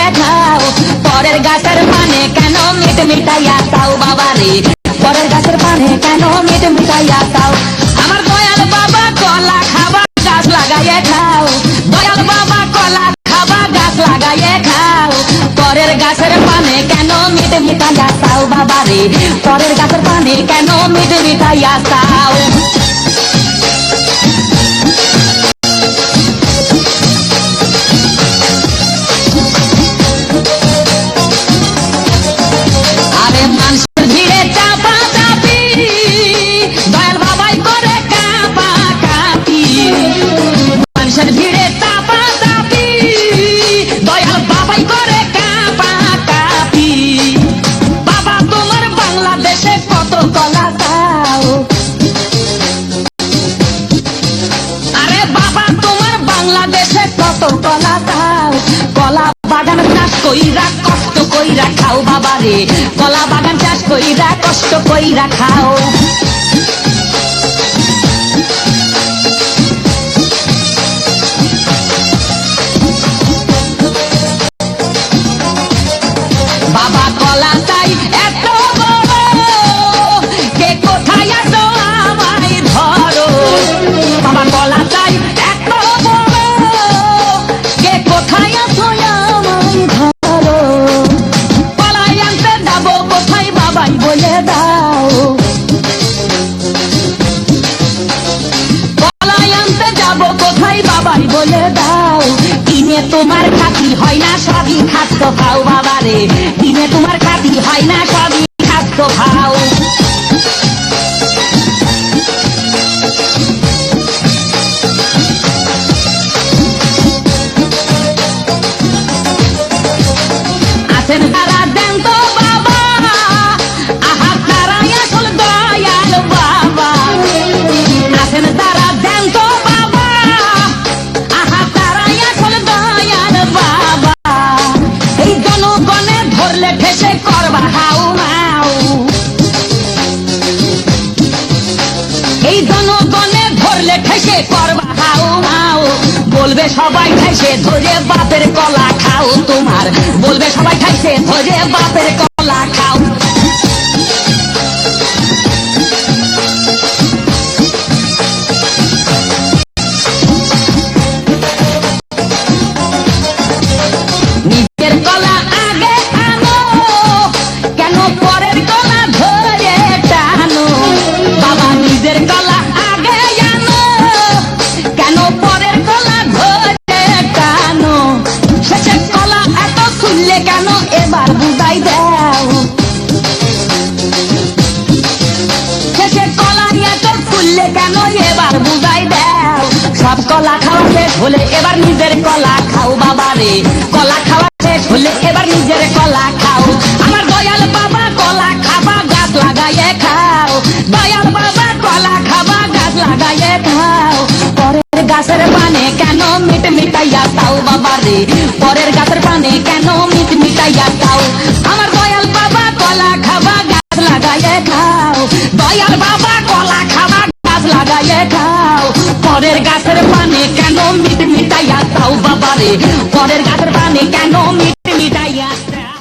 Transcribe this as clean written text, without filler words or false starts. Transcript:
লাগাইয়ে খাও পরের গাছের পানে কেন মিট মিটাইয়া খাও বাবা রে পরের গাছের পানে কেন মিট মিটাইয়া খাও আমার দয়াল বাবা কলা খাবা গাছ লাগাইয়ে খাও দয়াল বাবা কলা খাবা গাছ লাগাইয়ে খাও পরের গাছের পানে কেন মিট মিটাইয়া খাও বাবা রে পরের গাছের পানে কেন মিট মিটাইয়া খাও কলা খাও কলা বাগান চাষ কইরা কষ্ট কইরা খাও বাবা রে কলা বাগান চাষ কইরা কষ্ট কইরা খাও বাবা কলা চাই এত বড় কে কোথায় আছো আমায় ধরো বাবা কলা চাই এত বড় কে কোথায় আছো আমায় ধরো কলাই আনতে যাবো কোথায় বাবাই বলে দাও কলাই আনতে যাবো কোথায় বাবাই বলে দাও কিনে তোমার খাতি হয় না সবই খাদ্য খাও বাবা রে কিনে তোমার খাতি হয় না সবই খাদ্য খাও আছেন তারা দেন তো বাবা আহা তারাই আসল দয়াল বাবা আছেন তারা দেন তো বাবা আহা তারাই আসল দয়াল বাবা এই জনগণে ধরলে ঠেসে করবা হাউ মাউ এই জনগণে ধরলে ঠেসে করবা হাউ মাউ বলবে সবাই ঠেসে ধরে বাপের কলা খাও তোমার বলবে সবাই খাইছে ধরে বাপের কলা খাও নিজের কলা আগে আনো কেন পরের কলা ধরে টানো বাবা নিজের কলা আগে আনো কেন পরের কলা ধরে টানো শেষের কলা এত খুললে কেন এবার বুঝাই দাও শেষের কলা এত খুললে কেন এবার বুঝাই দাও সব কলা খাওয়া শেষ হলে এবার নিজের কলা খাও বাবা রে কলা খাওয়া শেষ হলে এবার নিজের কলা খাও আমার দয়াল বাবা কলা খাবা গাছ লাগাইয়ে খাও দয়াল বাবা কলা খাবা গাছ লাগাইয়ে খাও পরের গাছের পানে কেন মিট মিটাইয়া খাও বাবা রে পরের গাছের পানে কেন মিট মিটাইয়া খাও আমার দয়াল বাবা কলা খাবা গাছ লাগাইয়ে খাও দয়াল বাবা কলা খাবা গাছ লাগাইয়ে খাও পরের গাছের পানে কেন মিট মিটাইয়া খাও বাবা রে পরের গাছের পানে কেন মিট মিটাইয়া খাও